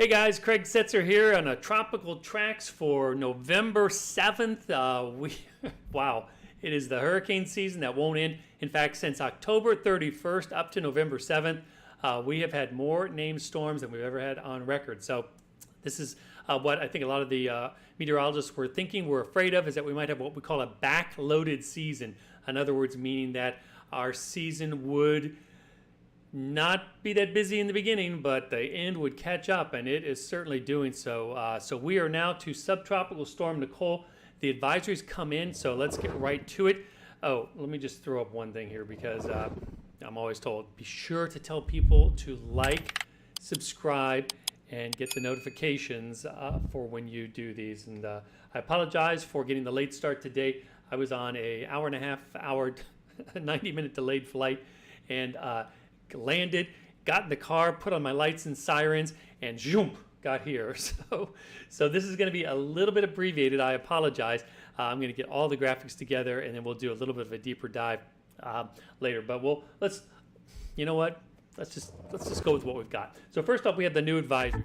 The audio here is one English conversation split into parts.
Hey guys, Craig Setzer here on a tropical tracks for November 7th. Wow, it is the hurricane season that won't end. In fact, since October 31st up to November 7th, we have had more named storms than we've ever had on record. So this is what I think a lot of the meteorologists were afraid of, is that we might have what we call a back-loaded season. In other words, meaning that our season would not be that busy in the beginning, but the end would catch up, and it is certainly doing so. So we are now to Subtropical Storm Nicole. The advisories come in, so let's get right to it. Oh, let me just throw up one thing here, because I'm always told, be sure to tell people to like, subscribe, and get the notifications for when you do these. And I apologize for getting the late start today. I was on a hour and a half, 90-minute delayed flight, and landed, got in the car, put on my lights and sirens, and zoom, got here. So this is going to be a little bit abbreviated. I apologize. I'm going to get all the graphics together, and then we'll do a little bit of a deeper dive later. But let's just go with what we've got. So first off, we have the new advisory.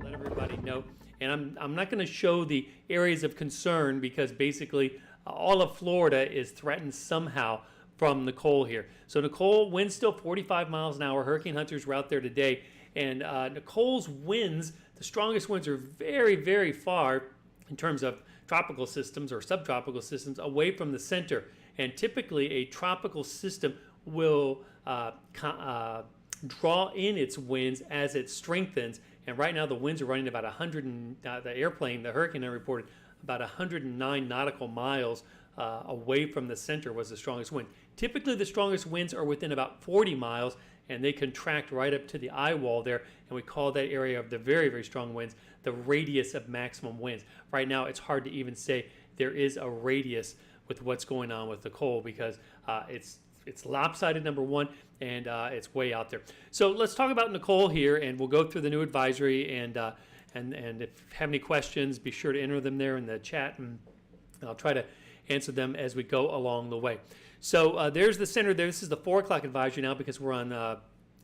Let everybody know, and I'm not going to show the areas of concern, because basically all of Florida is threatened somehow from Nicole here. So Nicole, winds still 45 miles an hour. Hurricane hunters were out there today, and Nicole's winds, the strongest winds, are very, very far in terms of tropical systems or subtropical systems away from the center. And typically a tropical system will draw in its winds as it strengthens. And right now the winds are running about 100, and the hurricane reported about 109 nautical miles away from the center was the strongest wind. Typically the strongest winds are within about 40 miles, and they contract right up to the eye wall there, and we call that area of the very, very strong winds the radius of maximum winds. Right now it's hard to even say there is a radius with what's going on with Nicole, because it's lopsided, number one, and it's way out there. So let's talk about Nicole here, and we'll go through the new advisory, and if you have any questions, be sure to enter them there in the chat, and I'll try to answer them as we go along the way. So there's the center there. This is the 4 o'clock advisory now, because we're on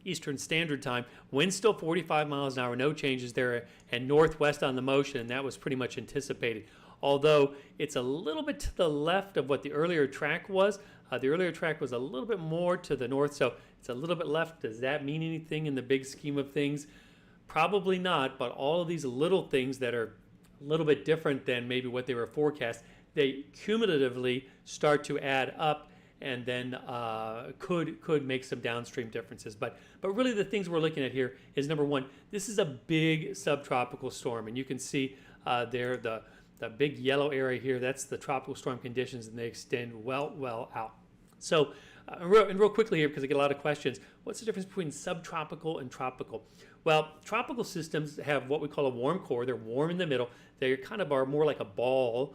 Eastern Standard Time. Wind still 45 miles an hour, no changes there, and northwest on the motion, and that was pretty much anticipated. Although it's a little bit to the left of what the earlier track was. The earlier track was a little bit more to the north, so it's a little bit left. Does that mean anything in the big scheme of things? Probably not, but all of these little things that are a little bit different than maybe what they were forecast, they cumulatively start to add up, and then could make some downstream differences. But really the things we're looking at here is, number one, this is a big subtropical storm, and you can see there the big yellow area here, that's the tropical storm conditions, and they extend well out. So real quickly here, because I get a lot of questions, what's the difference between subtropical and tropical? Well, tropical systems have what we call a warm core. They're warm in the middle. They kind of are more like a ball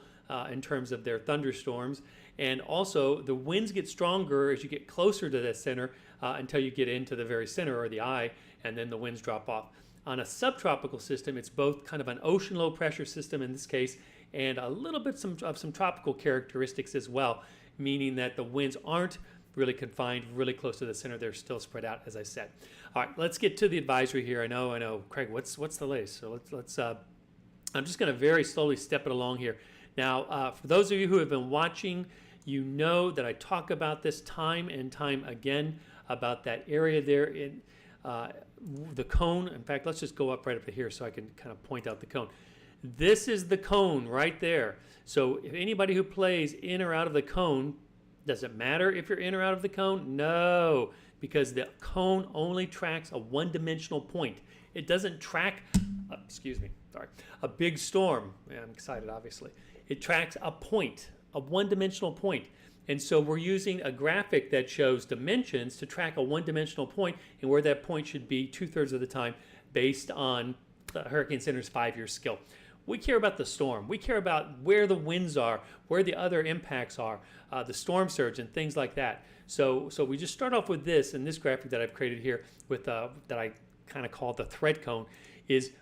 in terms of their thunderstorms. And also the winds get stronger as you get closer to the center until you get into the very center, or the eye, and then the winds drop off. On a subtropical system, it's both kind of an ocean low pressure system in this case, and a little bit of some tropical characteristics as well, meaning that the winds aren't really confined really close to the center. They're still spread out, as I said. All right, let's get to the advisory here. I know, Craig, what's the latest? So let's I'm just going to very slowly step it along here. Now, for those of you who have been watching, you know that I talk about this time and time again, about that area there in the cone. In fact, let's just go up right up to here so I can kind of point out the cone. This is the cone right there. So if anybody who plays in or out of the cone, does it matter if you're in or out of the cone? No, because the cone only tracks a one-dimensional point. It doesn't track, a big storm. Yeah, I'm excited, obviously. It tracks a point, a one-dimensional point. And so we're using a graphic that shows dimensions to track a one-dimensional point, and where that point should be 2/3 of the time, based on the Hurricane Center's 5-year skill. We care about the storm. We care about where the winds are, where the other impacts are, the storm surge, and things like that. So we just start off with this, and this graphic that I've created here with that I kind of call the threat cone, is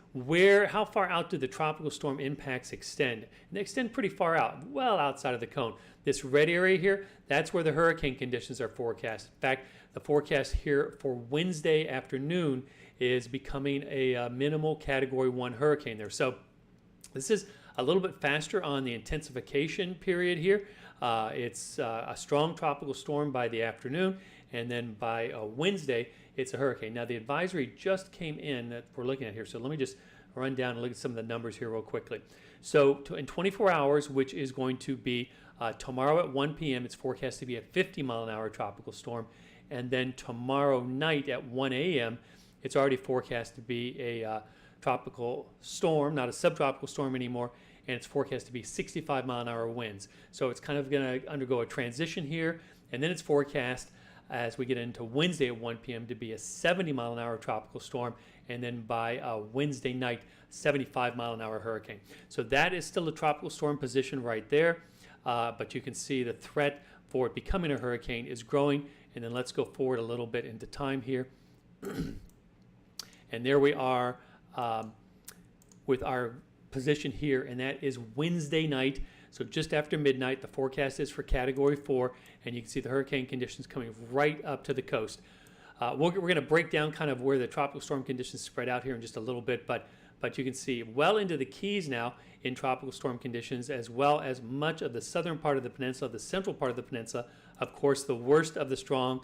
how far out do the tropical storm impacts extend? And they extend pretty far out, well outside of the cone. This red area here, that's where the hurricane conditions are forecast. In fact, the forecast here for Wednesday afternoon is becoming a minimal Category 1 hurricane there. So this is a little bit faster on the intensification period here. It's a strong tropical storm by the afternoon, and then by Wednesday, it's a hurricane. Now, the advisory just came in that we're looking at here, so let me just run down and look at some of the numbers here real quickly. So in 24 hours, which is going to be tomorrow at 1 p.m., it's forecast to be a 50-mile-an-hour tropical storm, and then tomorrow night at 1 a.m., it's already forecast to be a tropical storm, not a subtropical storm anymore, and it's forecast to be 65-mile-an-hour winds. So it's kind of going to undergo a transition here, and then it's forecast as we get into Wednesday at 1 p.m. to be a 70-mile-an-hour tropical storm, and then by Wednesday night, 75-mile-an-hour hurricane. So that is still a tropical storm position right there, but you can see the threat for it becoming a hurricane is growing. And then let's go forward a little bit into time here. And there we are with our position here, and that is Wednesday night. So just after midnight, the forecast is for Category 4, and you can see the hurricane conditions coming right up to the coast. We're going to break down kind of where the tropical storm conditions spread out here in just a little bit, but you can see well into the Keys now in tropical storm conditions, as well as much of the southern part of the peninsula, the central part of the peninsula. Of course, the worst of the storm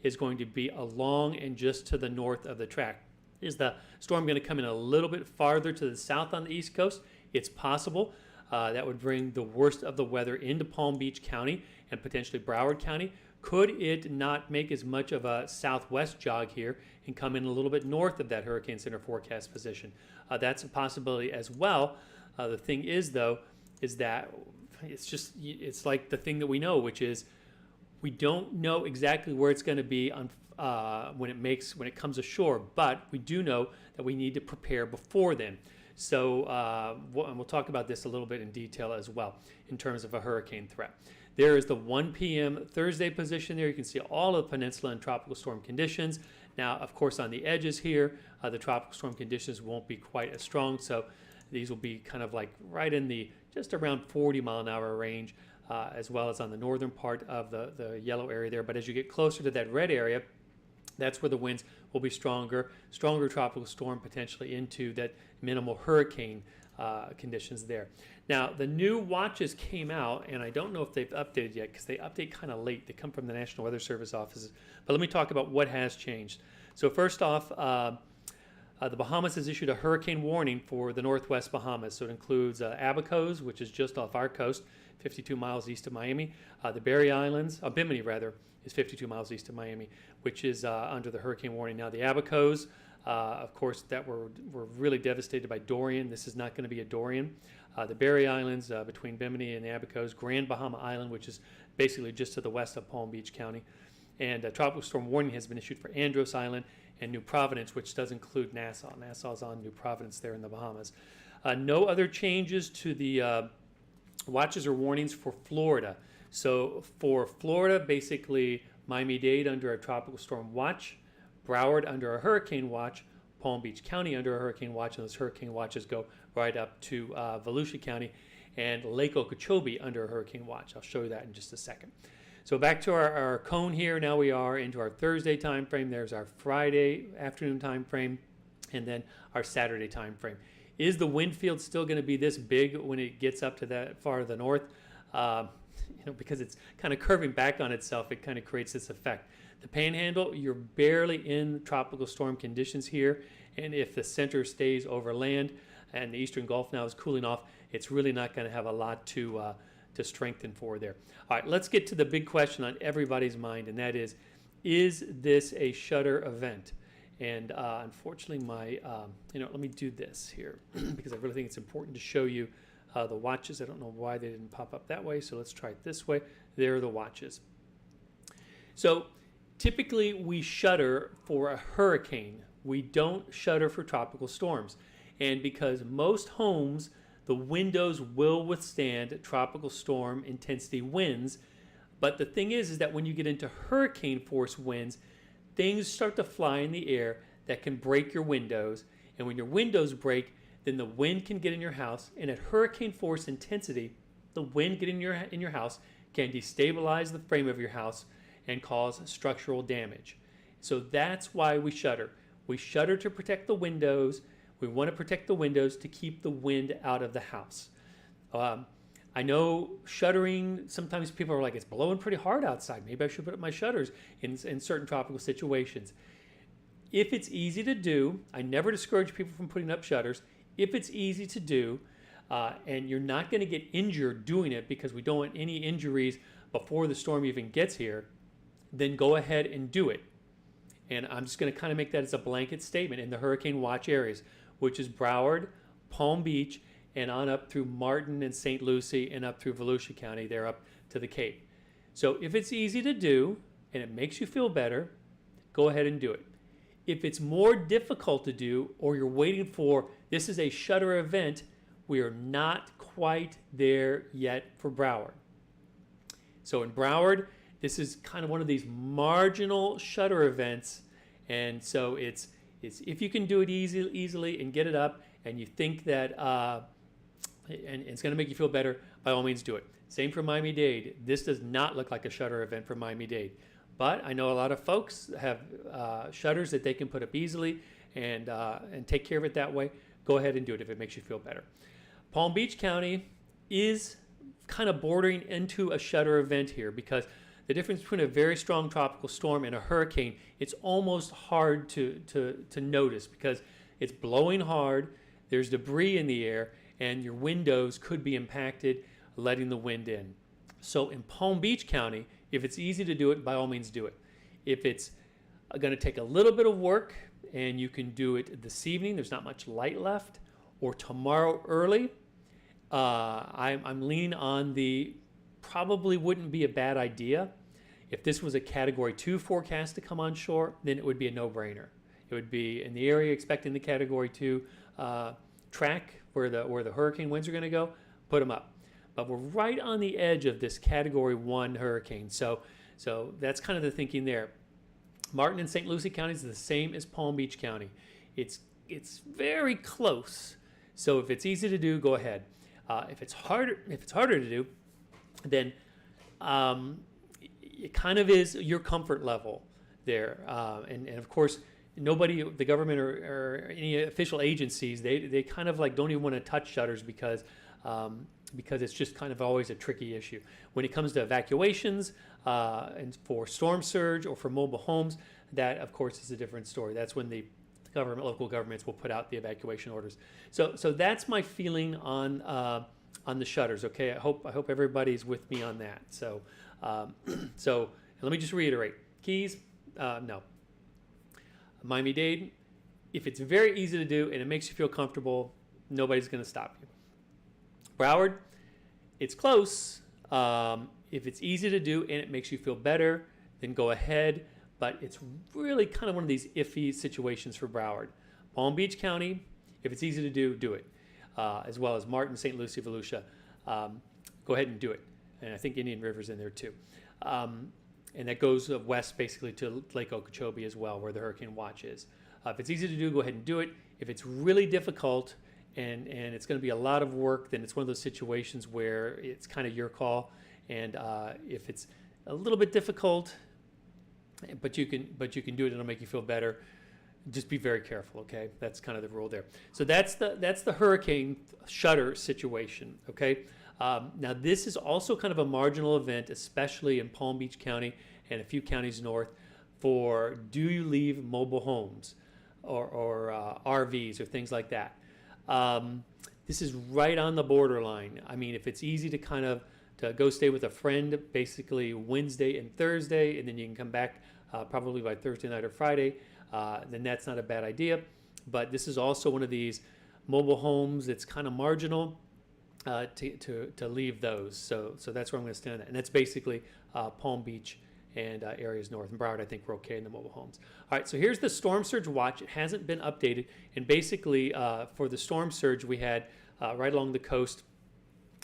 is going to be along and just to the north of the track. Is the storm going to come in a little bit farther to the south on the East Coast? It's possible. That would bring the worst of the weather into Palm Beach County and potentially Broward County. Could it not make as much of a southwest jog here and come in a little bit north of that hurricane center forecast position? That's a possibility as well. The thing is, though, is that it's like the thing that we know, which is we don't know exactly where it's going to be on when it comes ashore, but we do know that we need to prepare before then. So we'll talk about this a little bit in detail as well in terms of a hurricane threat. There is the 1 p.m. Thursday position there. You can see all of the peninsula in tropical storm conditions. Now, of course, on the edges here, the tropical storm conditions won't be quite as strong. So these will be kind of like right in the just around 40-mile-an-hour range, as well as on the northern part of the yellow area there. But as you get closer to that red area, that's where the winds will be stronger tropical storm potentially into that minimal hurricane conditions there. Now, the new watches came out, and I don't know if they've updated yet because they update kind of late. They come from the National Weather Service offices. But let me talk about what has changed. So first off, the Bahamas has issued a hurricane warning for the northwest Bahamas. So it includes Abacos, which is just off our coast, 52 miles east of Miami. The Berry Islands, Bimini rather, is 52 miles east of Miami, which is under the hurricane warning. Now the Abacos, of course, that were really devastated by Dorian. This is not going to be a Dorian. The Berry Islands between Bimini and the Abacos, Grand Bahama Island, which is basically just to the west of Palm Beach County. And a tropical storm warning has been issued for Andros Island and New Providence, which does include Nassau. Nassau is on New Providence there in the Bahamas. No other changes to the watches or warnings for Florida. So for Florida, basically Miami-Dade under a tropical storm watch, Broward under a hurricane watch, Palm Beach County under a hurricane watch, and those hurricane watches go right up to Volusia County, and Lake Okeechobee under a hurricane watch. I'll show you that in just a second. So back to our cone here. Now we are into our Thursday time frame. There's our Friday afternoon time frame, and then our Saturday time frame. Is the wind field still going to be this big when it gets up to that far to the north? Because it's kind of curving back on itself, it kind of creates this effect. The Panhandle, you're barely in tropical storm conditions here, and if the center stays over land and the eastern Gulf now is cooling off, it's really not going to have a lot to strengthen for there. All right, let's get to the big question on everybody's mind, and that is this a shutter event? And unfortunately, let me do this here because I really think it's important to show you the watches. I don't know why they didn't pop up that way, so let's try it this way. There are the watches. So typically, we shutter for a hurricane. We don't shutter for tropical storms. And because most homes, the windows will withstand tropical storm intensity winds. But the thing is that when you get into hurricane force winds, things start to fly in the air that can break your windows. And when your windows break, then the wind can get in your house, and at hurricane force intensity, the wind getting in your house can destabilize the frame of your house and cause structural damage. So that's why we shutter. We shutter to protect the windows. We want to protect the windows to keep the wind out of the house. I know shuttering, sometimes people are like, it's blowing pretty hard outside. Maybe I should put up my shutters in certain tropical situations. If it's easy to do, I never discourage people from putting up shutters. If it's easy to do, and you're not going to get injured doing it because we don't want any injuries before the storm even gets here, then go ahead and do it. And I'm just going to kind of make that as a blanket statement in the hurricane watch areas, which is Broward, Palm Beach, and on up through Martin and St. Lucie and up through Volusia County, there up to the Cape. So if it's easy to do and it makes you feel better, go ahead and do it. If it's more difficult to do, or you're waiting for, this is a shutter event, we are not quite there yet for Broward. So in Broward, this is kind of one of these marginal shutter events. And so it's if you can do it easily and get it up, and you think that and it's going to make you feel better, by all means do it. Same for Miami-Dade. This does not look like a shutter event for Miami-Dade. But I know a lot of folks have shutters that they can put up easily and take care of it that way. Go ahead and do it if it makes you feel better. Palm Beach County is kind of bordering into a shutter event here, because the difference between a very strong tropical storm and a hurricane, it's almost hard to notice because it's blowing hard, there's debris in the air, and your windows could be impacted, letting the wind in. So in Palm Beach County, if it's easy to do it, by all means do it. If it's going to take a little bit of work and you can do it this evening, there's not much light left, or tomorrow early, I'm leaning on the probably wouldn't be a bad idea. If this was a Category 2 forecast to come on shore, then it would be a no-brainer. It would be in the area expecting the Category 2 track where the hurricane winds are going to go, put them up. But we're right on the edge of this Category 1 hurricane. So that's kind of the thinking there. Martin and St. Lucie counties are the same as Palm Beach County. It's very close. So if it's easy to do, go ahead. If it's harder to do, then it kind of is your comfort level there. And of course, nobody, the government or any official agencies, they kind of like don't even want to touch shutters because it's just kind of always a tricky issue. When it comes to evacuations and for storm surge or for mobile homes, that of course is a different story. That's when the local governments will put out the evacuation orders. So that's my feeling on the shutters. Okay, I hope everybody's with me on that. So let me just reiterate: Keys, no. Miami-Dade, if it's very easy to do and it makes you feel comfortable, nobody's going to stop you. Broward, it's close. If it's easy to do and it makes you feel better, then go ahead. But it's really kind of one of these iffy situations for Broward. Palm Beach County, if it's easy to do, do it. As well as Martin, St. Lucie, Volusia. Go ahead and do it. And I think Indian River's in there too. And that goes west basically to Lake Okeechobee as well, where the hurricane watch is. If it's easy to do, go ahead and do it. If it's really difficult and it's going to be a lot of work, then it's one of those situations where it's kind of your call. And if it's a little bit difficult, but you can do it, it'll make you feel better, just be very careful, okay? That's kind of the rule there. So that's the hurricane shutter situation, okay? Now this is also kind of a marginal event, especially in Palm Beach County and a few counties north, for do you leave mobile homes or RVs or things like that. This is right on the borderline. I mean, if it's easy to kind of to go stay with a friend basically Wednesday and Thursday, and then you can come back probably by Thursday night or Friday, then that's not a bad idea. But this is also one of these mobile homes that's kind of marginal. To leave those, so that's where I'm going to stand on that, and that's basically Palm Beach and areas north. And Broward, I think we're okay in the mobile homes. All right, so here's the storm surge watch. It hasn't been updated, and basically for the storm surge we had right along the coast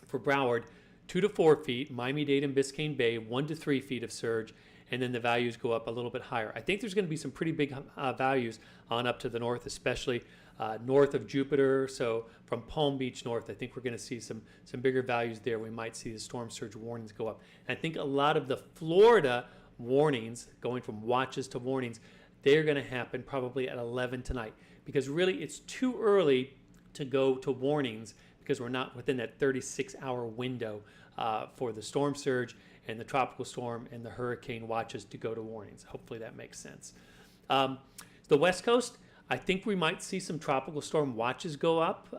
for Broward, 2 to 4 feet, Miami-Dade and Biscayne Bay, 1 to 3 feet of surge, and then the values go up a little bit higher. I think there's going to be some pretty big values on up to the north, especially north of Jupiter. So from Palm Beach north, I think we're going to see some bigger values there. We might see the storm surge warnings go up. And I think a lot of the Florida warnings, going from watches to warnings, they're going to happen probably at 11 tonight, because really it's too early to go to warnings because we're not within that 36-hour window for the storm surge and the tropical storm and the hurricane watches to go to warnings. Hopefully that makes sense. The West Coast, I think we might see some tropical storm watches go up.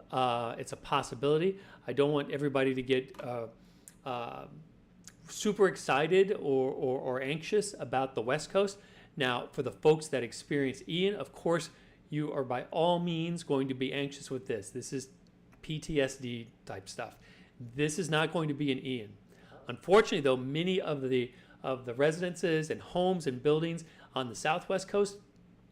It's a possibility. I don't want everybody to get super excited or anxious about the West Coast. Now, for the folks that experience Ian, of course, you are by all means going to be anxious with this. This is PTSD type stuff. This is not going to be an Ian. Unfortunately, though, many of the residences and homes and buildings on the southwest coast,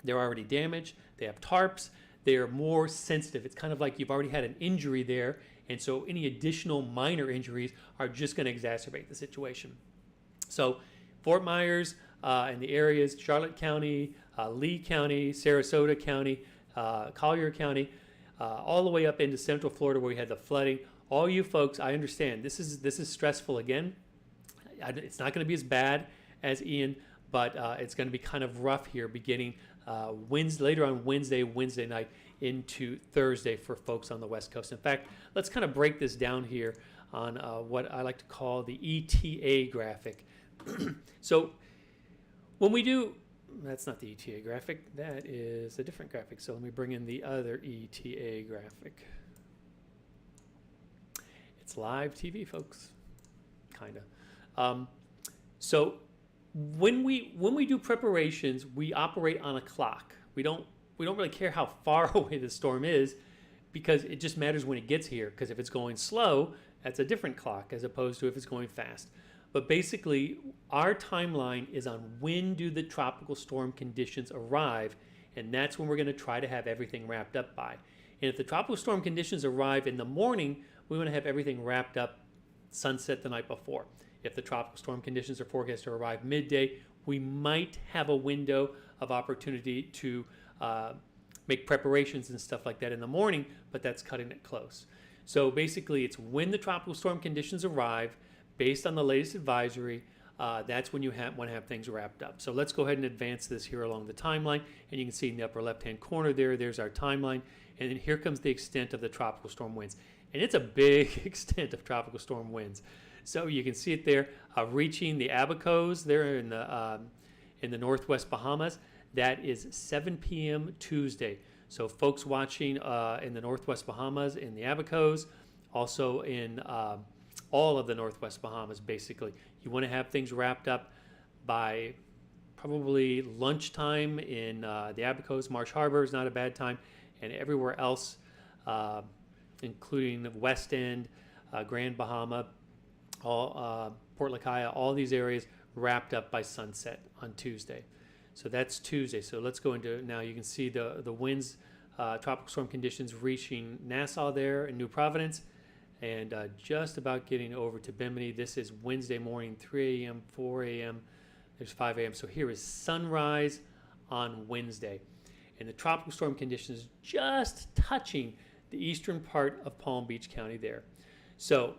they're already damaged. They have tarps. They are more sensitive. It's kind of like you've already had an injury there, and so any additional minor injuries are just going to exacerbate the situation. So Fort Myers and the areas, Charlotte County, Lee County, Sarasota County, Collier County, all the way up into Central Florida where we had the flooding. All you folks, I understand this is stressful again. It's not going to be as bad as Ian, but it's going to be kind of rough here beginning later on Wednesday night into Thursday for folks on the West Coast. In fact, let's kind of break this down here on what I like to call the ETA graphic. So when we do, that's not the ETA graphic, that is a different graphic. So let me bring in the other ETA graphic. It's live TV, folks, kind of. So when we do preparations, we operate on a clock. We don't really care how far away the storm is, because it just matters when it gets here. Because if it's going slow, that's a different clock as opposed to if it's going fast. But basically, our timeline is on when do the tropical storm conditions arrive, and that's when we're going to try to have everything wrapped up by. And if the tropical storm conditions arrive in the morning, we want to have everything wrapped up sunset the night before. If the tropical storm conditions are forecast to arrive midday, we might have a window of opportunity to make preparations and stuff like that in the morning, but that's cutting it close. So basically, it's when the tropical storm conditions arrive, based on the latest advisory, that's when you want to have things wrapped up. So let's go ahead and advance this here along the timeline, and you can see in the upper left-hand corner there's our timeline, and then here comes the extent of the tropical storm winds. And it's a big extent of tropical storm winds. So you can see it there, reaching the Abacos there in the northwest Bahamas. That is 7 p.m. Tuesday. So folks watching in the northwest Bahamas, in the Abacos, also in all of the northwest Bahamas, basically. You want to have things wrapped up by probably lunchtime in the Abacos. Marsh Harbor is not a bad time, and everywhere else, including the West End, Grand Bahama, all Port Lacaya, all these areas wrapped up by sunset on Tuesday. So that's Tuesday. So let's go into, now you can see the winds, tropical storm conditions reaching Nassau there in New Providence, and just about getting over to Bimini. This is Wednesday morning, 3 a.m., 4 a.m., there's 5 a.m. So here is sunrise on Wednesday. And the tropical storm conditions just touching the eastern part of Palm Beach County there. So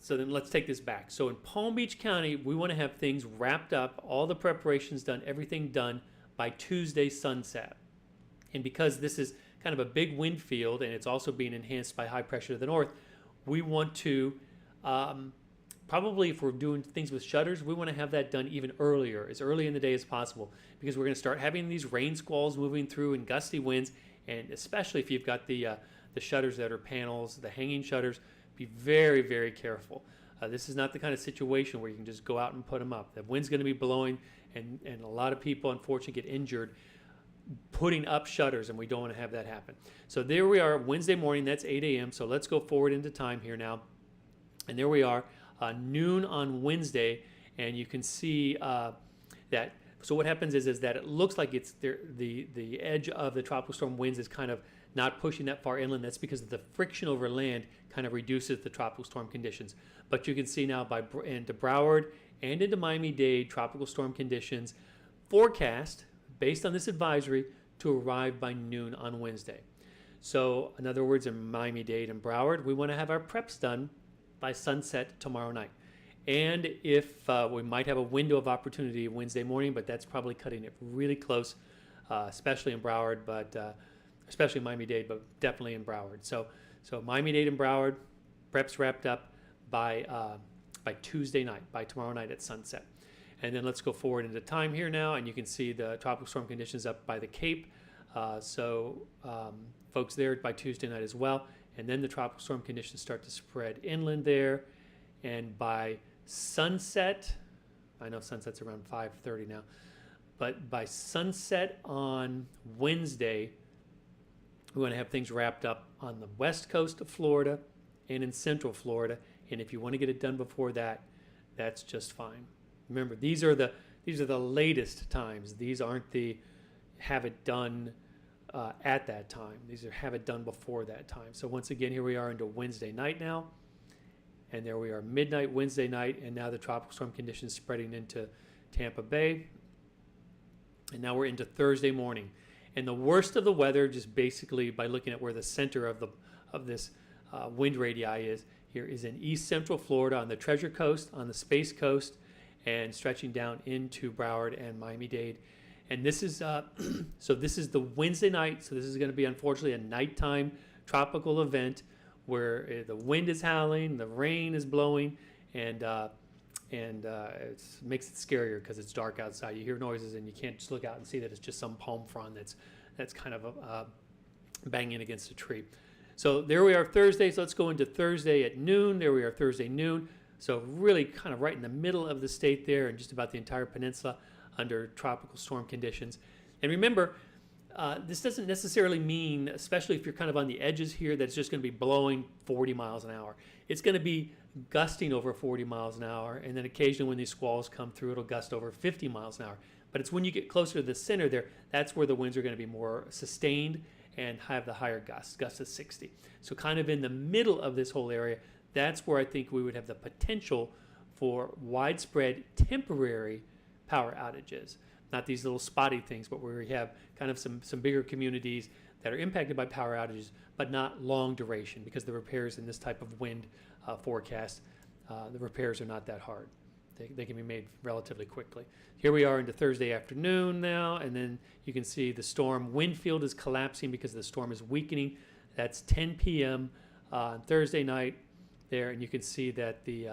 then let's take this back. So in Palm Beach County, we want to have things wrapped up, all the preparations done, everything done by Tuesday sunset. And because this is kind of a big wind field and it's also being enhanced by high pressure to the north, we want to, probably if we're doing things with shutters, we want to have that done even earlier, as early in the day as possible, because we're going to start having these rain squalls moving through and gusty winds, and especially if you've got the shutters that are panels, the hanging shutters, be very, very careful. This is not the kind of situation where you can just go out and put them up. The wind's going to be blowing, and a lot of people, unfortunately, get injured putting up shutters, and we don't want to have that happen. So there we are, Wednesday morning, that's 8 a.m. So let's go forward into time here now. And there we are, noon on Wednesday, and you can see that. So what happens is that it looks like it's the edge of the tropical storm winds is kind of not pushing that far inland. That's because the friction over land kind of reduces the tropical storm conditions. But you can see now into Broward and into Miami-Dade, tropical storm conditions forecast based on this advisory to arrive by noon on Wednesday. So in other words, in Miami-Dade and Broward, we want to have our preps done by sunset tomorrow night. And if we might have a window of opportunity Wednesday morning, but that's probably cutting it really close, especially in Broward, but especially Miami-Dade, but definitely in Broward. So Miami-Dade and Broward, preps wrapped up by Tuesday night, by tomorrow night at sunset. And then let's go forward into time here now, and you can see the tropical storm conditions up by the Cape. Folks there by Tuesday night as well. And then the tropical storm conditions start to spread inland there. And by sunset, I know sunset's around 5:30 now, but by sunset on Wednesday, we want to have things wrapped up on the west coast of Florida and in central Florida. And if you want to get it done before that, that's just fine. Remember, these are the latest times. These aren't the have it done at that time. These are have it done before that time. So once again, here we are into Wednesday night now. And there we are, midnight Wednesday night, and now the tropical storm conditions spreading into Tampa Bay. And now we're into Thursday morning. And the worst of the weather, just basically by looking at where the center of this wind radii is, here is in east central Florida on the Treasure Coast, on the Space Coast, and stretching down into Broward and Miami-Dade. And this is, so this is the Wednesday night, so this is going to be unfortunately a nighttime tropical event where the wind is howling, the rain is blowing, and it makes it scarier because it's dark outside. You hear noises and you can't just look out and see that it's just some palm frond that's kind of banging against a tree. So there we are Thursday. So let's go into Thursday at noon. There we are Thursday noon. So really kind of right in the middle of the state there and just about the entire peninsula under tropical storm conditions. And remember, this doesn't necessarily mean, especially if you're kind of on the edges here, that it's just going to be blowing 40 miles an hour. It's going to be gusting over 40 miles an hour, and then occasionally when these squalls come through, it'll gust over 50 miles an hour. But it's when you get closer to the center there, that's where the winds are going to be more sustained and have the higher gusts of 60. So kind of in the middle of this whole area, that's where I think we would have the potential for widespread temporary power outages. Not these little spotty things, but where we have kind of some bigger communities that are impacted by power outages, but not long duration, because the repairs in this type of wind forecast, the repairs are not that hard. They can be made relatively quickly. Here we are into Thursday afternoon now, and then you can see the storm wind field is collapsing because the storm is weakening. That's 10 p.m. On Thursday night there, and you can see that the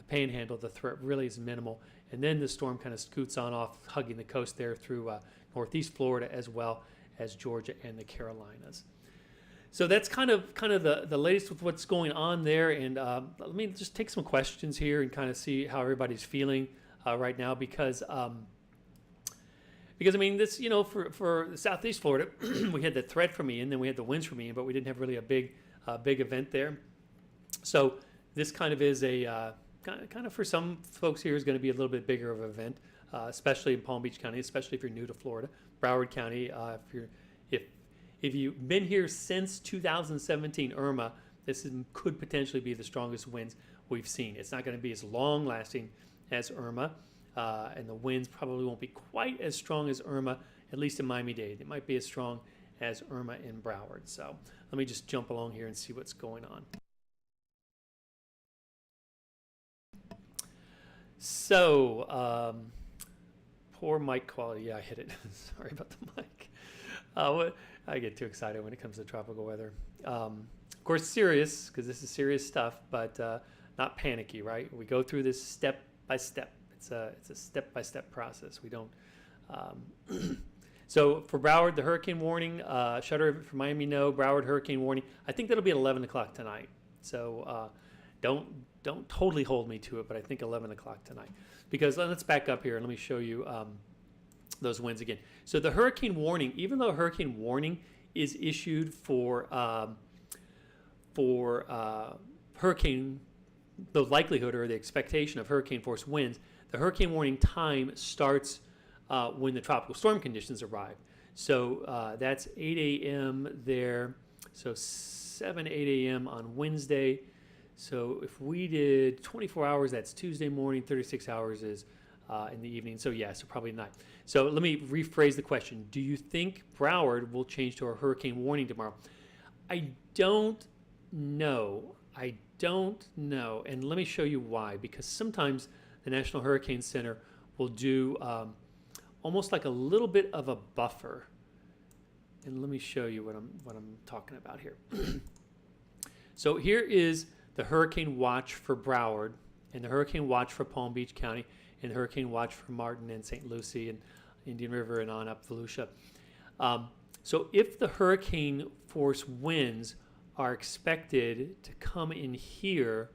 panhandle, the threat really is minimal. And then the storm kind of scoots on off, hugging the coast there through northeast Florida as well as Georgia and the Carolinas. So that's kind of the latest with what's going on there. And let me just take some questions here and kind of see how everybody's feeling right now, because I mean, this, for southeast Florida, we had the threat from Ian, then we had the winds from Ian, but we didn't have really a big event there. So this kind of is a kind of for some folks here is going to be a little bit bigger of an event, especially in Palm Beach County, especially if you're new to Florida. Broward County, if you've been here since 2017 Irma, could potentially be the strongest winds we've seen. It's not going to be as long lasting as Irma, and the winds probably won't be quite as strong as Irma, at least in Miami-Dade. It might be as strong as Irma in Broward. So let me just jump along here and see what's going on. So, poor mic quality. Yeah, I hit it. Sorry about the mic. I get too excited when it comes to tropical weather. Of course, serious, because this is serious stuff, but not panicky, right? We go through this step by step. It's a step-by-step process. We don't. So for Broward, the hurricane warning, shutter for Miami, no. Broward hurricane warning. I think that'll be at 11 o'clock tonight. So don't totally hold me to it, but I think 11 o'clock tonight. Because let's back up here and let me show you those winds again. So the hurricane warning, even though hurricane warning is issued for hurricane, the likelihood or the expectation of hurricane force winds, the hurricane warning time starts when the tropical storm conditions arrive. So that's 8 a.m. there. So 8 a.m. on Wednesday. So if we did 24 hours, that's Tuesday morning. 36 hours is in the evening. So yeah, so probably not. So let me rephrase the question. Do you think Broward will change to a hurricane warning tomorrow? I don't know. I don't know. And let me show you why. Because sometimes the National Hurricane Center will do almost like a little bit of a buffer. And let me show you what I'm talking about here. So here is the hurricane watch for Broward, and the hurricane watch for Palm Beach County, and the hurricane watch for Martin and St. Lucie and Indian River and on up Volusia. So if the hurricane force winds are expected to come in here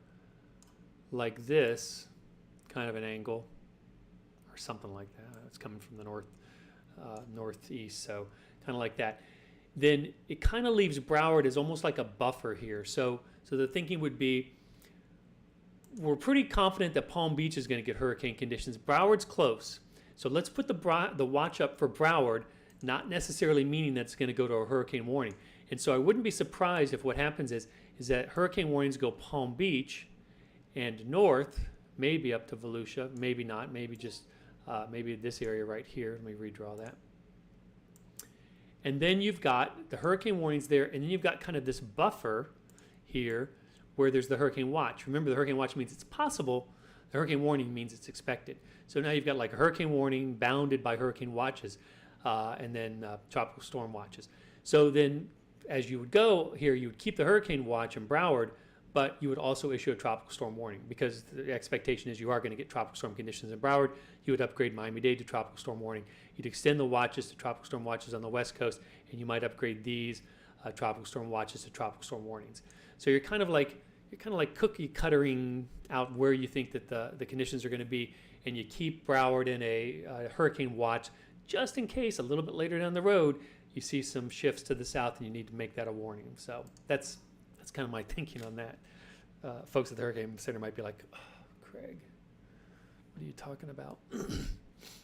like this, kind of an angle, or something like that. It's coming from the northeast, so kind of like that. Then it kind of leaves Broward as almost like a buffer here. So the thinking would be, we're pretty confident that Palm Beach is going to get hurricane conditions. Broward's close. So let's put the watch up for Broward, not necessarily meaning that it's going to go to a hurricane warning. And so I wouldn't be surprised if what happens is that hurricane warnings go Palm Beach and north, maybe up to Volusia, maybe not, maybe just maybe this area right here. Let me redraw that. And then you've got the hurricane warnings there, and then you've got kind of this buffer here where there's the hurricane watch. Remember, the hurricane watch means it's possible. The hurricane warning means it's expected. So now you've got like a hurricane warning bounded by hurricane watches, and then tropical storm watches. So then as you would go here, you would keep the hurricane watch in Broward, but you would also issue a tropical storm warning, because the expectation is you are going to get tropical storm conditions in Broward. You would upgrade Miami-Dade to tropical storm warning. You'd extend the watches to tropical storm watches on the West Coast, and you might upgrade these tropical storm watches to tropical storm warnings. So you're kind of like cookie cuttering out where you think that the conditions are going to be, and you keep Broward in a hurricane watch just in case a little bit later down the road you see some shifts to the south and you need to make that a warning. So that's kind of my thinking on that. Folks at the Hurricane Center might be like, oh, Craig, what are you talking about?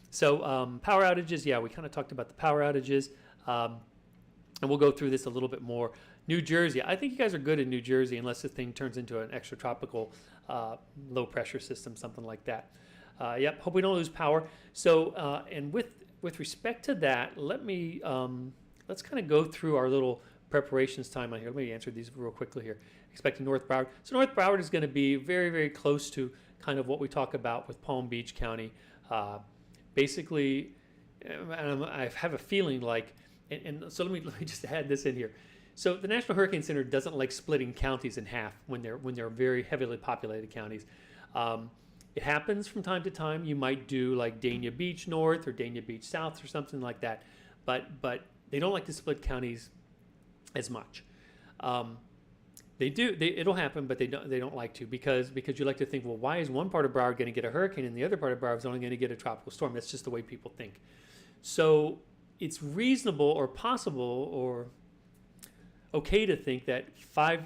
So power outages, yeah, we kind of talked about the power outages, and we'll go through this a little bit more. New Jersey, I think you guys are good in New Jersey unless the thing turns into an extratropical low pressure system, something like that. Yep, hope we don't lose power. So, and with respect to that, let's kind of go through our little preparations time on here. Let me answer these real quickly here. Expecting North Broward. So North Broward is going to be very, very close to kind of what we talk about with Palm Beach County. Basically, I have a feeling like, and so let me just add this in here. So the National Hurricane Center doesn't like splitting counties in half when they're very heavily populated counties. It happens from time to time. You might do like Dania Beach North or Dania Beach South or something like that, but they don't like to split counties as much. They do. It'll happen, but they don't like to because you like to think, well, why is one part of Broward going to get a hurricane and the other part of Broward is only going to get a tropical storm? That's just the way people think. So it's reasonable or possible or okay to think that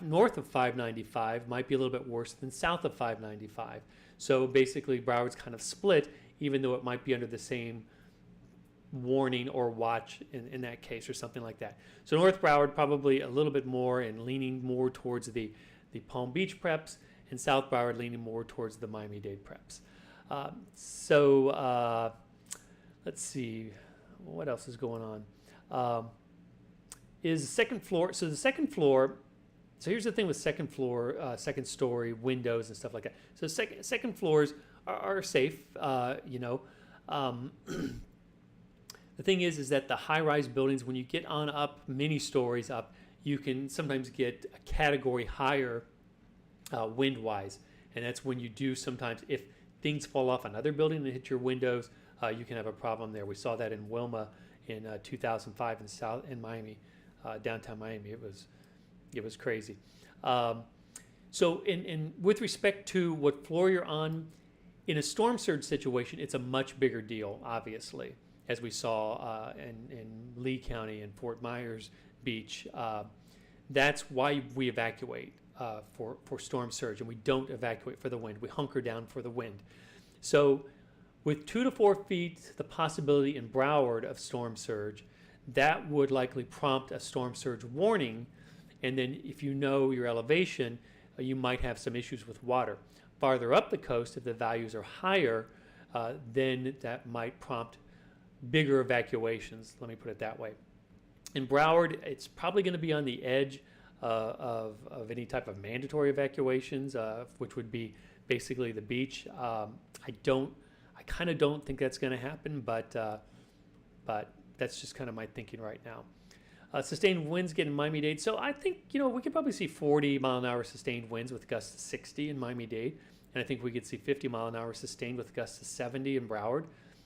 north of 595 might be a little bit worse than south of 595. So basically, Broward's kind of split, even though it might be under the same warning or watch in that case or something like that. So North Broward probably a little bit more and leaning more towards the Palm Beach preps, and South Broward leaning more towards the Miami-Dade preps. Let's see, what else is going on? Is the second floor, so the second floor, so here's the thing with second floor, second story windows and stuff like that. So second floors are safe, The thing is that the high-rise buildings, when you get on up many stories up, you can sometimes get a category higher wind-wise, and that's when you do sometimes, if things fall off another building and hit your windows, you can have a problem there. We saw that in Wilma in 2005 in Miami, downtown Miami. It was crazy. So with respect to what floor you're on, in a storm surge situation, it's a much bigger deal, obviously, as we saw in Lee County and Fort Myers Beach. That's why we evacuate for storm surge, and we don't evacuate for the wind. We hunker down for the wind. So with 2 to 4 feet, the possibility in Broward of storm surge, that would likely prompt a storm surge warning. And then if you know your elevation, you might have some issues with water. Farther up the coast, if the values are higher, then that might prompt bigger evacuations. Let me put it that way. In Broward, it's probably going to be on the edge of any type of mandatory evacuations, which would be basically the beach. I kind of don't think that's going to happen, but that's just kind of my thinking right now. Sustained winds get in Miami-Dade. So I think, we could probably see 40-mile-an-hour sustained winds with gusts to 60 in Miami-Dade. And I think we could see 50-mile-an-hour sustained with gusts to 70 in Broward,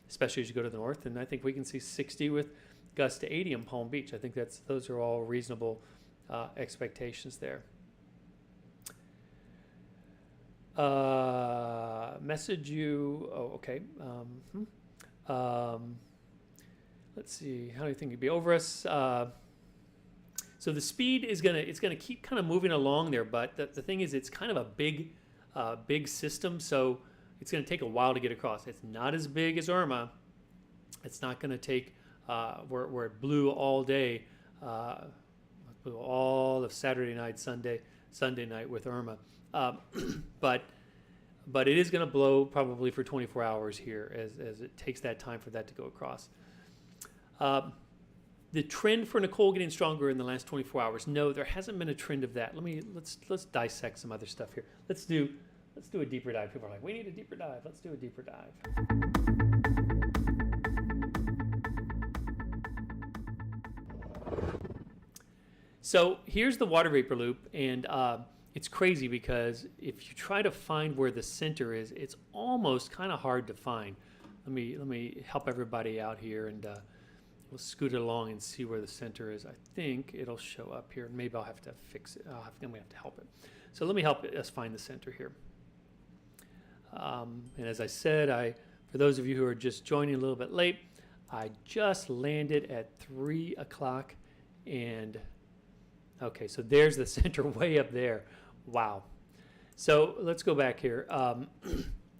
especially as you go to the north. And I think we can see 60 with gusts to 80 in Palm Beach. I think those are all reasonable expectations there. Message you. Oh, okay. Let's see. How do you think it'd be over us? So the speed is gonna keep kind of moving along there, but the thing is, it's kind of a big system, so it's gonna take a while to get across. It's not as big as Irma. It's not gonna take where it blew all day, blew all of Saturday night, Sunday night with Irma, but it is gonna blow probably for 24 hours here, as it takes that time for that to go across. The trend for Nicole getting stronger in the last 24 hours. No, there hasn't been a trend of that. Let's dissect some other stuff here. Let's do a deeper dive. People are like, we need a deeper dive. Let's do a deeper dive. So here's the water vapor loop, and it's crazy because if you try to find where the center is, it's almost kind of hard to find. Let me help everybody out here, and we'll scoot it along and see where the center is. I think it'll show up here. Maybe I'll have to fix it. I'm going to have to help it. So let me help us find the center here. And as I said, for those of you who are just joining a little bit late, I just landed at 3 o'clock, and okay, so there's the center way up there. Wow. So let's go back here.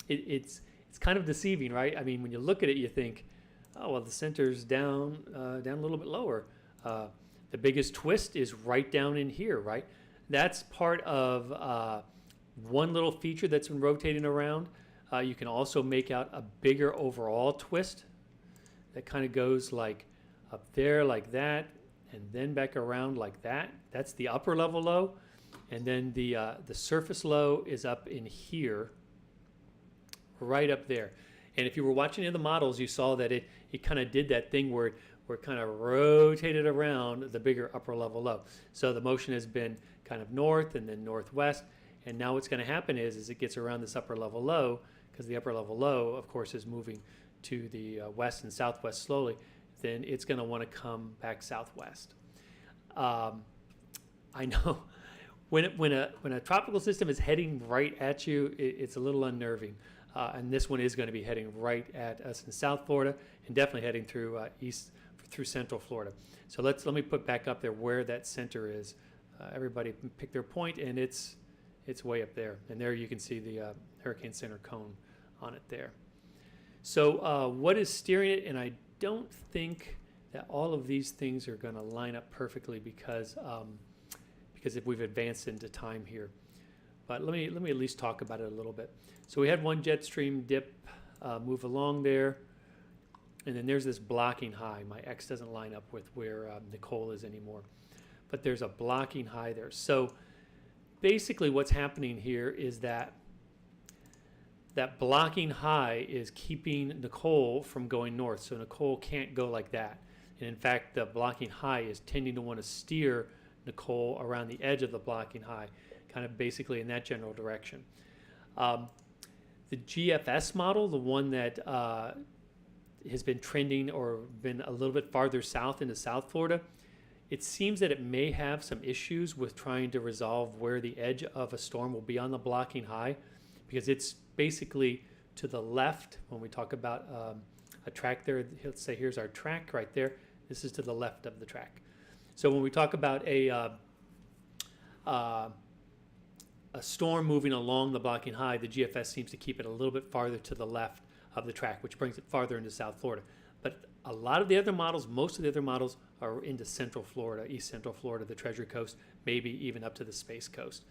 It's kind of deceiving, right? I mean, when you look at it, you think, oh, well, the center's down a little bit lower. The biggest twist is right down in here, right? That's part of one little feature that's been rotating around. You can also make out a bigger overall twist that kind of goes like up there like that, and then back around like that. That's the upper level low. And then the surface low is up in here, right up there. And if you were watching in the models, you saw that it kind of did that thing where it kind of rotated around the bigger upper level low. So the motion has been kind of north and then northwest. And now what's going to happen is it gets around this upper level low, because the upper level low, of course, is moving to the west and southwest slowly. Then it's going to want to come back southwest. I know when a tropical system is heading right at you, it's a little unnerving. And this one is going to be heading right at us in South Florida, and definitely heading through through Central Florida. So let me put back up there where that center is. Everybody pick their point, and it's way up there. And there you can see the hurricane center cone on it there. So what is steering it? And I don't think that all of these things are going to line up perfectly because if we've advanced into time here. But let me at least talk about it a little bit. So we had one jet stream dip move along there, and then there's this blocking high. My X doesn't line up with where Nicole is anymore, but there's a blocking high there. So basically what's happening here is that blocking high is keeping Nicole from going north. So Nicole can't go like that. And in fact, the blocking high is tending to want to steer Nicole around the edge of the blocking high, kind of basically in that general direction. The GFS model, the one that has been trending or been a little bit farther south into South Florida, it seems that it may have some issues with trying to resolve where the edge of a storm will be on the blocking high, because it's basically to the left. When we talk about a track there, let's say here's our track right there. This is to the left of the track. So when we talk about a storm moving along the blocking high, the GFS seems to keep it a little bit farther to the left of the track, which brings it farther into South Florida. But a lot of the other models, most of the other models are into Central Florida, East Central Florida, the Treasury Coast, maybe even up to the Space Coast.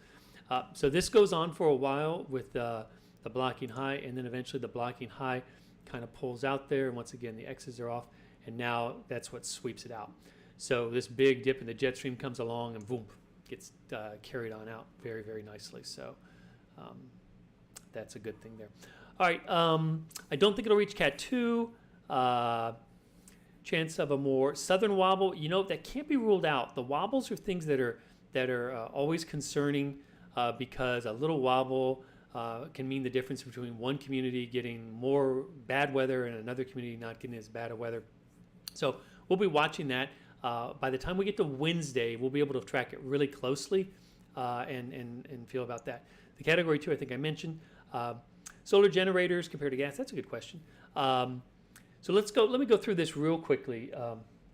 So this goes on for a while with the blocking high, and then eventually the blocking high kind of pulls out there, and once again the X's are off, and now that's what sweeps it out. So this big dip in the jet stream comes along and boom, gets carried on out very, very nicely. So that's a good thing there. All right, I don't think it'll reach Cat 2. Chance of a more southern wobble, you know, that can't be ruled out. The wobbles are things that are always concerning because a little wobble can mean the difference between one community getting more bad weather and another community not getting as bad a weather. So we'll be watching that. By the time we get to Wednesday, we'll be able to track it really closely and feel about that. The category 2, I think I mentioned. Solar generators compared to gas, that's a good question. So let me go through this real quickly,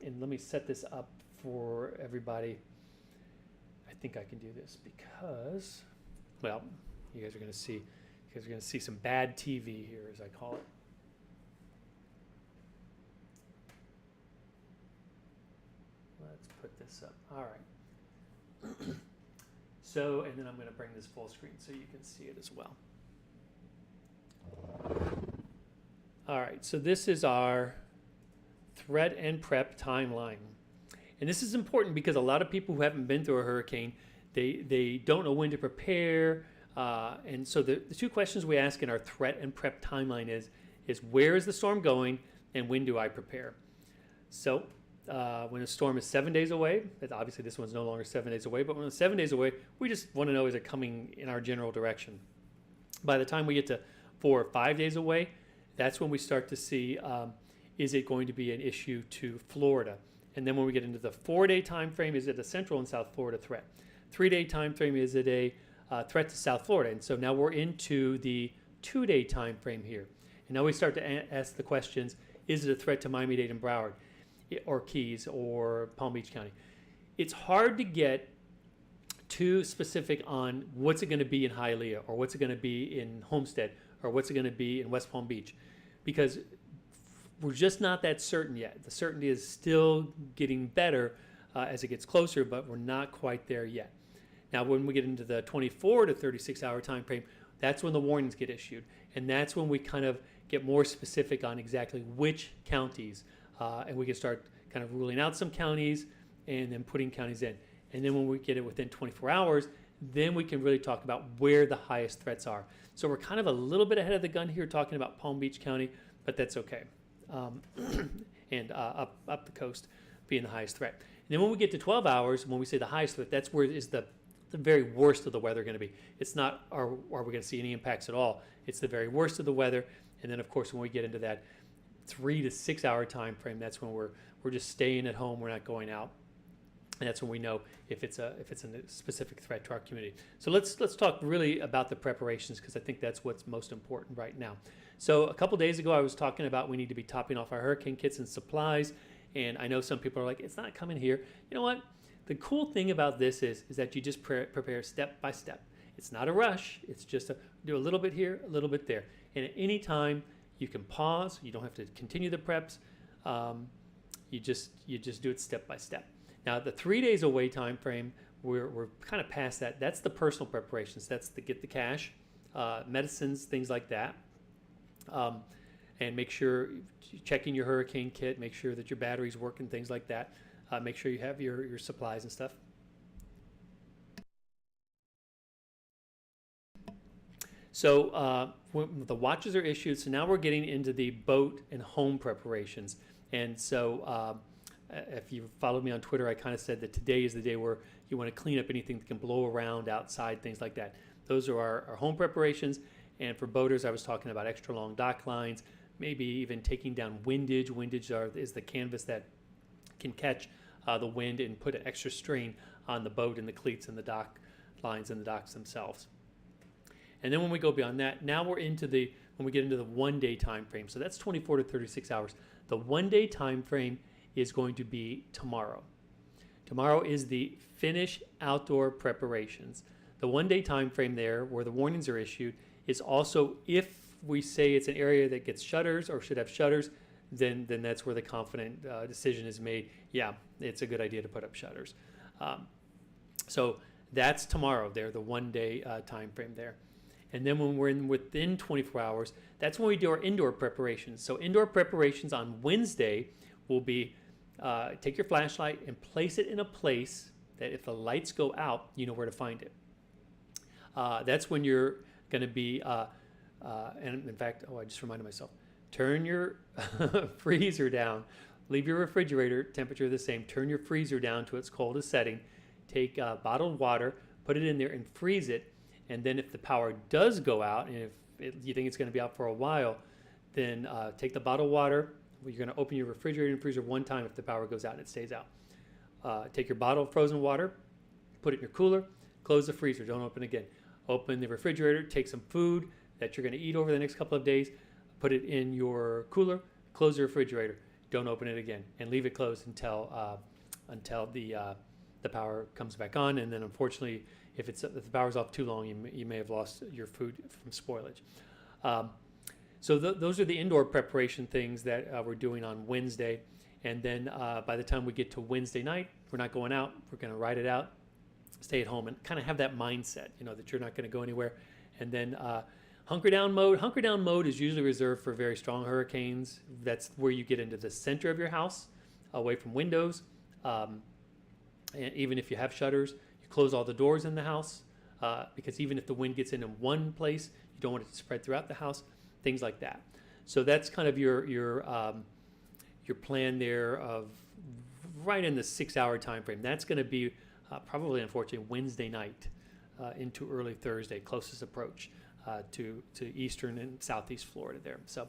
and let me set this up for everybody. I think I can do this because, well, you guys are going to see some bad TV here, as I call it. Let's put this up. All right. So, and then I'm going to bring this full screen so you can see it as well. All right, so this is our threat and prep timeline. And this is important because a lot of people who haven't been through a hurricane, they don't know when to prepare. And so the two questions we ask in our threat and prep timeline is where is the storm going and when do I prepare? So when a storm is 7 days away, obviously this one's no longer 7 days away, but when it's 7 days away, we just want to know, is it coming in our general direction? By the time we get to 4 or 5 days away, that's when we start to see, is it going to be an issue to Florida? And then when we get into the 4-day time frame, is it a Central and South Florida threat? 3-day time frame, is it a threat to South Florida? And so now we're into the 2-day time frame here. And now we start to ask the questions, is it a threat to Miami-Dade and Broward or Keys or Palm Beach County? It's hard to get too specific on what's it going to be in Hialeah or what's it going to be in Homestead or what's it going to be in West Palm Beach, because we're just not that certain yet. The certainty is still getting better as it gets closer, but we're not quite there yet. Now, when we get into the 24 to 36 hour time frame, that's when the warnings get issued, and that's when we kind of get more specific on exactly which counties, and we can start kind of ruling out some counties and then putting counties in. And then when we get it within 24 hours, then we can really talk about where the highest threats are. So we're kind of a little bit ahead of the gun here talking about Palm Beach County, but that's okay. And up the coast being the highest threat. And then when we get to 12 hours, when we say the highest threat, that's where is the very worst of the weather going to be. It's not are we going to see any impacts at all. It's the very worst of the weather. And then of course when we get into that 3 to 6 hour time frame, that's when we're just staying at home. We're not going out. And that's when we know if it's a specific threat to our community. So let's talk really about the preparations, because I think that's what's most important right now. So a couple days ago, I was talking about we need to be topping off our hurricane kits and supplies. And I know some people are like, it's not coming here. You know what? The cool thing about this is that you just prepare step by step. It's not a rush. It's just do a little bit here, a little bit there. And at any time, you can pause. You don't have to continue the preps. You just do it step by step. Now, the 3 days away time frame, we're kind of past that. That's the personal preparations. That's to get the cash, medicines, things like that. And make sure checking your hurricane kit, make sure that your batteries work and things like that. Make sure you have your supplies and stuff. So the watches are issued. So now we're getting into the boat and home preparations. And so if you followed me on Twitter, I kind of said that today is the day where you want to clean up anything that can blow around outside, things like that. Those are our home preparations. And for boaters, I was talking about extra long dock lines, maybe even taking down windage. Windage is the canvas that can catch the wind and put an extra strain on the boat and the cleats and the dock lines and the docks themselves. And then when we go beyond that, now we're when we get into the 1 day time frame. So that's 24 to 36 hours. The 1 day time frame is going to be tomorrow. Tomorrow is the finish outdoor preparations. The 1 day time frame there where the warnings are issued is also, if we say it's an area that gets shutters or should have shutters, then that's where the confident decision is made. Yeah, it's a good idea to put up shutters. So that's tomorrow there, the 1 day time frame there. And then when we're within 24 hours, that's when we do our indoor preparations. So indoor preparations on Wednesday will be take your flashlight and place it in a place that if the lights go out, you know where to find it. That's when you're going to be, and in fact, I just reminded myself, turn your freezer down, leave your refrigerator temperature the same, turn your freezer down to its coldest setting, take bottled water, put it in there and freeze it. And then if the power does go out, and if you think it's going to be out for a while, then take the bottled water. You're going to open your refrigerator and freezer one time if the power goes out and it stays out. Take your bottle of frozen water, put it in your cooler, close the freezer, don't open again. Open the refrigerator, take some food that you're going to eat over the next couple of days, put it in your cooler, close the refrigerator, don't open it again, and leave it closed until the power comes back on. And then unfortunately, if the power's off too long, you may have lost your food from spoilage. So those are the indoor preparation things that we're doing on Wednesday. And then by the time we get to Wednesday night, we're not going out. We're going to ride it out, stay at home, and kind of have that mindset, that you're not going to go anywhere. And then hunker down mode. Hunker down mode is usually reserved for very strong hurricanes. That's where you get into the center of your house, away from windows. And even if you have shutters, you close all the doors in the house because even if the wind gets in one place, you don't want it to spread throughout the house. Things like that. So that's kind of your plan there of right in the 6-hour time frame. That's going to be probably, unfortunately, Wednesday night into early Thursday, closest approach to eastern and southeast Florida there. So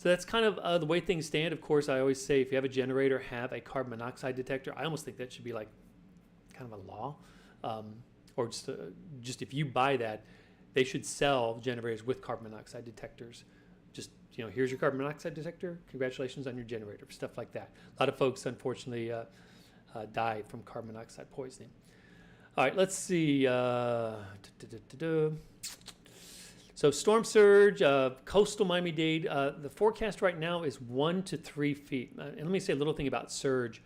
that's kind of the way things stand. Of course, I always say if you have a generator, have a carbon monoxide detector. I almost think that should be like kind of a law, or just if you buy that, they should sell generators with carbon monoxide detectors. Just, here's your carbon monoxide detector. Congratulations on your generator, stuff like that. A lot of folks, unfortunately, die from carbon monoxide poisoning. All right, let's see. So storm surge, coastal Miami-Dade. The forecast right now is 1 to 3 feet. And let me say a little thing about surge.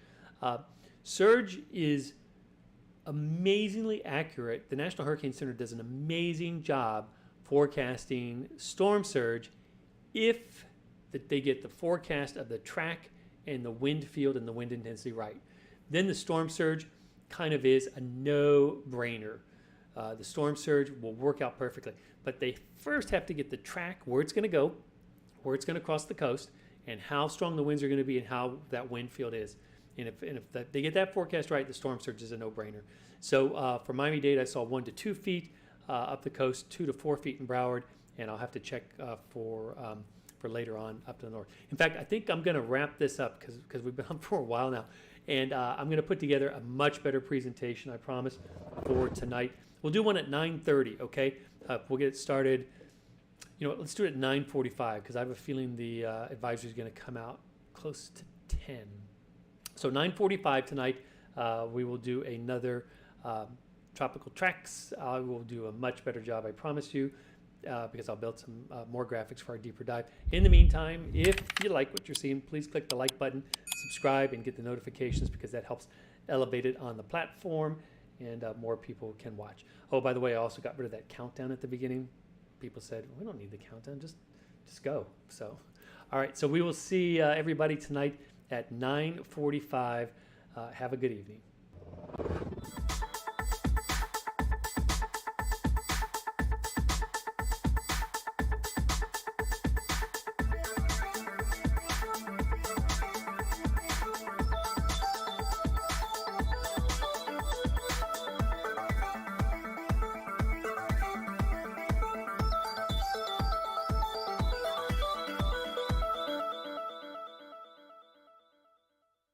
Surge is amazingly accurate. The National Hurricane Center does an amazing job forecasting storm surge if they get the forecast of the track and the wind field and the wind intensity right. Then the storm surge kind of is a no-brainer. The storm surge will work out perfectly. But they first have to get the track, where it's going to go, where it's going to cross the coast, and how strong the winds are going to be and how that wind field is. And if they get that forecast right, the storm surge is a no-brainer. So for Miami-Dade, I saw 1 to 2 feet up the coast, 2 to 4 feet in Broward, and I'll have to check for later on up to the north. In fact, I think I'm going to wrap this up because we've been on for a while now, and I'm going to put together a much better presentation, I promise, for tonight. We'll do one at 9:30, okay? We'll get it started. You know what? Let's do it at 9:45 because I have a feeling the advisory is going to come out close to 10. So 9:45 tonight, we will do another tropical tracks. I will do a much better job, I promise you, because I'll build some more graphics for our deeper dive. In the meantime, if you like what you're seeing, please click the like button, subscribe, and get the notifications because that helps elevate it on the platform and more people can watch. Oh, by the way, I also got rid of that countdown at the beginning. People said, we don't need the countdown, just go. So, all right, so we will see everybody tonight at 9:45. Have a good evening.